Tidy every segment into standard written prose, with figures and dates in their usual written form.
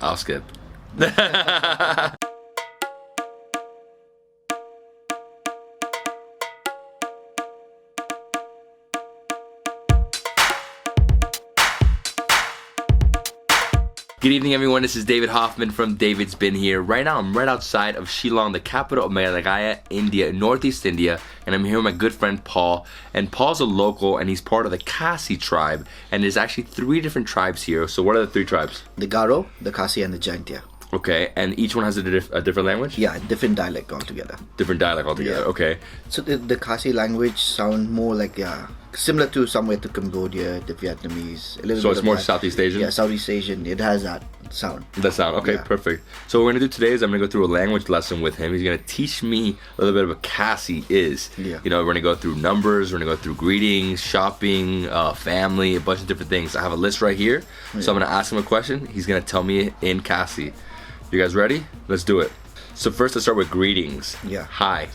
I'll skip. Good evening, everyone. This is David Hoffman from Davidsbeenhere. Right now, I'm right outside of Shillong, the capital of Meghalaya, India, Northeast India, and I'm here with my good friend Paul. And Paul's a local, and he's part of the Khasi tribe. And there's actually 3 different tribes here. So what are the 3 tribes? The Garo, the Khasi, and the Jaintia. Okay, and each one has a different language? Yeah, different dialect altogether. Different dialect altogether, Yeah. Okay. So the Khasi language sound more like similar to somewhere to Cambodia, the Vietnamese. A little So bit it's of more that. Southeast Asian? Yeah, Southeast Asian. It has that sound. That sound, okay, Yeah. perfect. So what we're gonna do today is I'm gonna go through a language lesson with him. He's gonna teach me a little bit of what Khasi is. Yeah. You know, we're gonna go through numbers, we're gonna go through greetings, shopping, family, a bunch of different things. I have a list right here, so I'm gonna ask him a question. He's gonna tell me in Khasi. You guys ready? Let's do it. So first, let's start with greetings. Yeah. Hi.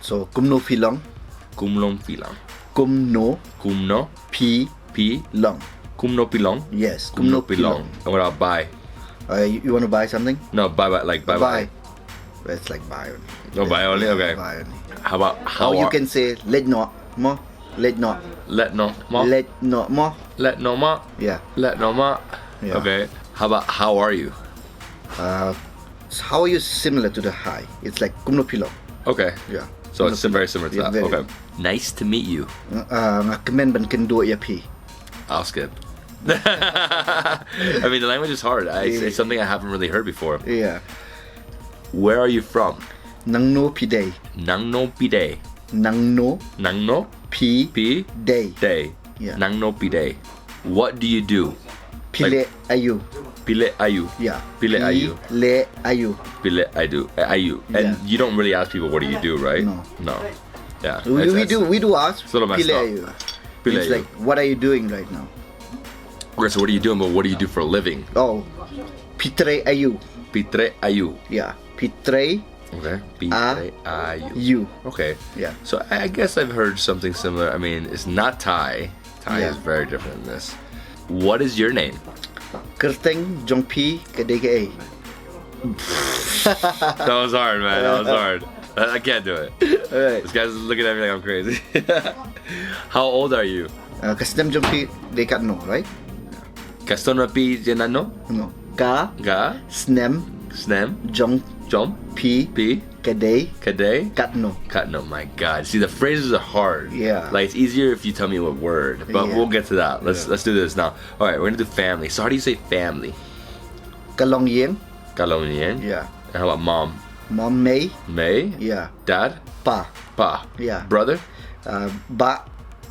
So kumno pilong, Kumlong pilang. kumno Kumno pi long. kumno pilong. Yes, Kumno pilong. And what about bye? You want to buy something? No, bye bye, like bye bye. It's like buy only. No, bye only? Okay. Buy only. How about how Or you are- can say let not mo, let not, let no ma? let not mo. Let no ma? Yeah. Let no ma? Yeah. Okay. How about how are you? So how are you similar to the hi? It's like kumno pilong. Okay. Yeah. So it's very similar to Yeah, that. very. Okay. Nice to meet you. Ngakemen ban kendo ya pi. I'll skip. I mean, the language is hard. It's something I haven't really heard before. Yeah. Where are you from? Nangno pi day. Nangno pide. Nangno Nangno pi pi day. day. Yeah. Nangno pide. What do you do? Pile ayu. Pile ayu. Yeah. Pile ayu. Le ayu. Pile ayu. Ayu. And Yeah. you don't really ask people what do you do, right? No. No. Yeah. We do ask. It's a little messed Pile up. ayu. Pile It's ayu. like what are you doing right now? Okay, so what are you doing? But what do you do for a living? Oh, pitre ayu. Pitre ayu. Yeah. Pitre Okay. Pitre ayu. you. Okay. Yeah. So I guess I've heard something similar. I mean, it's not Thai. Thai Yeah. is very different than this. What is your name? Kerteng jongpi kedege. That was hard, man. That was hard. I can't do it. Alright. This guy's looking at me like I'm crazy. How old are you? Kastem jongpi dekat no, right? Kaston pi jenano? No. Ka Ga? snem Snem? jong Jom? pi Pi? kedei Kade? kat no. Cut. No, my God. See, the phrases are hard. Yeah. Like it's easier if you tell me what word, but Yeah. we'll get to that. Let's do this now. All right, we're gonna do family. So how do you say family? Kalong yeng. Kalonian. Yeah. And how about mom? Mom May. May. Yeah. Dad. Pa. Pa. Yeah. Brother. Ba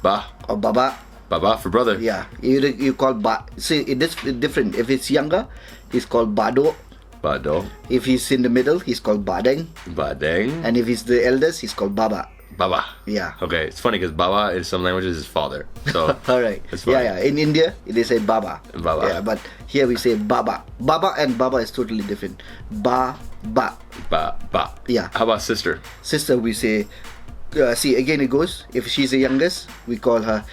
Ba. or baba. Baba for brother. Yeah. You call ba. See, it is different. If it's younger, he's called bado. Bado. If he's in the middle, he's called badeng. Badeng. And if he's the eldest, he's called baba. Baba. Yeah. Okay, it's funny because Baba in some languages is father. So All right. it's funny. Yeah. In India, they say baba. Baba. Yeah, but here we say baba. Baba and baba is totally different. Ba. Ba. Ba. Yeah. How about sister? Sister, we say. See, again it goes. If she's the youngest, we call her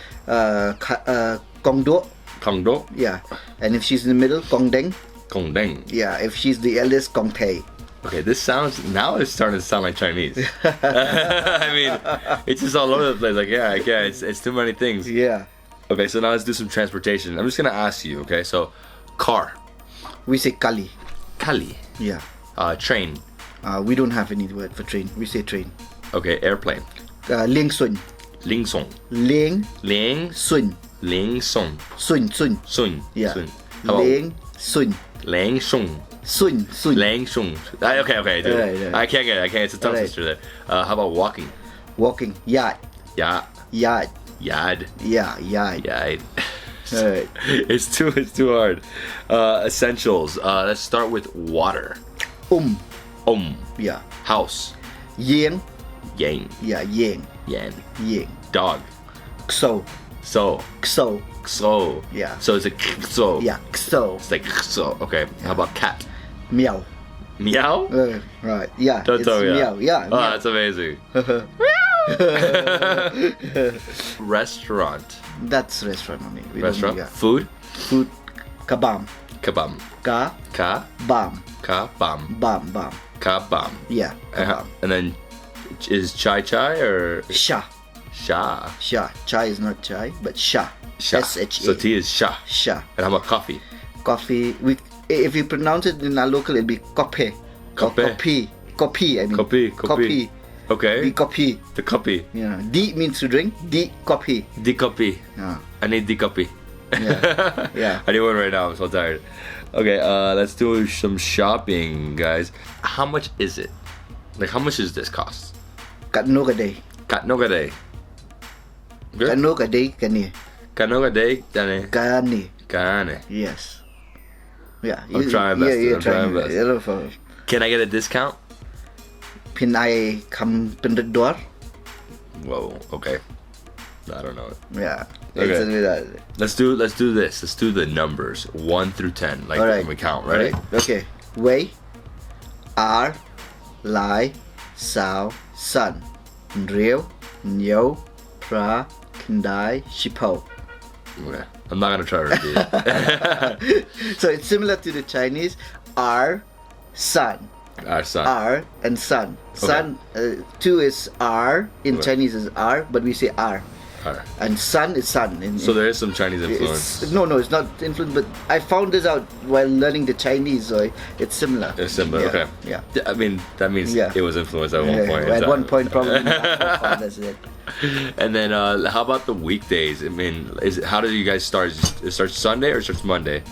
kongdo. Kongdo. Yeah. And if she's in the middle, kongdeng. Kongdeng. Yeah. If she's the eldest, kongtei. Okay, this sounds now it's starting to sound like Chinese. I mean, it's just all over the place. Like, yeah, it's too many things. Yeah. Okay, so now let's do some transportation. I'm just gonna ask you. Okay, so car, We say kali. kali, Yeah. train. We don't have any word for train. We say train. Okay, airplane. Ling sun. Lingsong. Ling Ling. sun. Lingsong. Sun. Sun. Yeah. Sun. How about Ling sun. Lang Shung? Sun. Lang Shung. Okay, dude. Right. I can't get it. It's a tongue Right. twister there. How about walking? Walking. Yard. Yeah. Yard. Yad. Yeah. Yard. Yad. Alright. It's too hard. Essentials. Let's start with water. Yeah. House. Yeng. Yang. Yeah. Yeng. Yan. Yeng. Dog. Kso. So. Kso. So. Yeah. So it's a so. Yeah. Kso. It's like so. Okay. How about cat? Meow. Meow? Right. Yeah. Don't it's tell me meow. that. Yeah. Oh, meow. that's amazing. Restaurant. That's restaurant only. We don't- Restaurant. yeah. Food. Food. Kabam. Kabam. Ka Ka. bam. Kabam. Bam. Kabam. Yeah. Kabam. And then is chai or Sha. sha? Sha. Chai is not chai, but sha. Sha. S-H-A. So tea is sha. Sha. And how about coffee? Coffee. If you pronounce it in our local, it'll be kope. Or Kope. Kopi, I mean. Kopi. Okay. Di kopi. The kopi. Yeah. Di means to drink. Di kopi. The kopi. Yeah. I need the kopi. Yeah. Yeah. I need one right now. I'm so tired. Okay, let's do some shopping, guys. How much is it? Like, how much does this cost? Katnogade. Katnogade. Good? Katnogade kani. Katnogade. Dane. Kani. Kane. Yes. Yeah. I'm trying my best. Yeah, I'm trying my best. Yeah, Can I get a discount? Pinai kam pendedor. Whoa. Okay. I don't know. Yeah. Okay. Let's do this. Let's do the numbers 1 through 10. Like when we count. Ready? Right. Okay. Wei. R. Lai. Sao. Sun. Real. Nyo. Pra. Kendai. Shipo. Okay. I'm not gonna try to repeat it. So it's similar to the Chinese. R. Sun. Our son. R and sun. Sun. 2 is R. In Chinese is R, but we say R. R. And sun is sun. So there is some Chinese influence. No, it's not influence, but I found this out while learning the Chinese, so it's similar. It's similar, Yeah, okay. Yeah. I mean, that means Yeah. it was influenced at one point. At one point, probably. That's it. And then, how about the weekdays? I mean, how do you guys start? It starts Sunday or it starts Monday?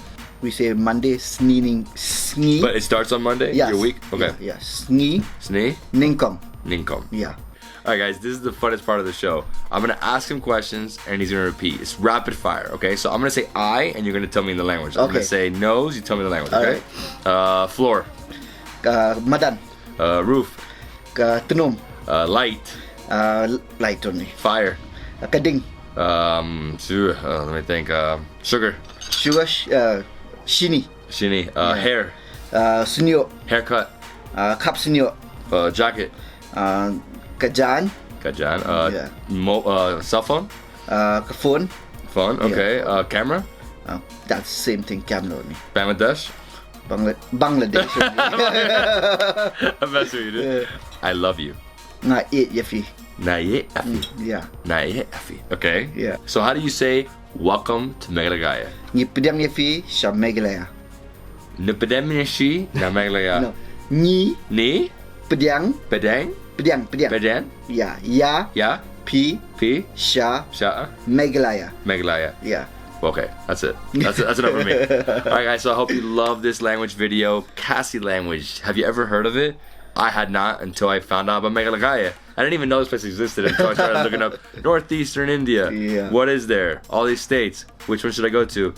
We say Monday, snee. But it starts on Monday? Yes. Your week? Okay. Yeah. Snee, Snee? ningkom. Ninkom. Yeah. Alright guys, this is the funnest part of the show. I'm gonna ask him questions and he's gonna repeat. It's rapid fire, okay? So I'm gonna say I and you're gonna tell me in the language. I'm Okay. gonna say nose, you tell me the language, okay? Floor. Madan. Roof. Tenum. Light. Light only. Fire. Kading. Let me think. Sugar. Sugar. Shini. Shini. Hair. Sunyo. Haircut. Kap sunyo. Jacket. Kajan. Kajan. Yeah. Cell phone. Phone. Phone. Okay. Camera. That's the same thing. Camera only. Bangladesh. Bangladesh. I'm messing with you, dude. I love you. Nga it yafi. Naye afi. Yeah. Naye afi. Okay. Yeah. So how do you say welcome to Meghalaya? Ni pedang yafi sa Meghalaya. Nupedemnishi na Meghalaya. No. Ni Ni pedang. Pedang. Pedang. Yeah. Ya. Ya. Pi. Pi. Sha. Sha. Meghalaya. Meghalaya. Yeah. Okay, that's it. That's enough for me. Alright guys, so I hope you love this language video. Khasi language. Have you ever heard of it? I had not until I found out about Meghalaya. I didn't even know this place existed until I started looking up Northeastern India. Yeah. What is there? All these states. Which one should I go to?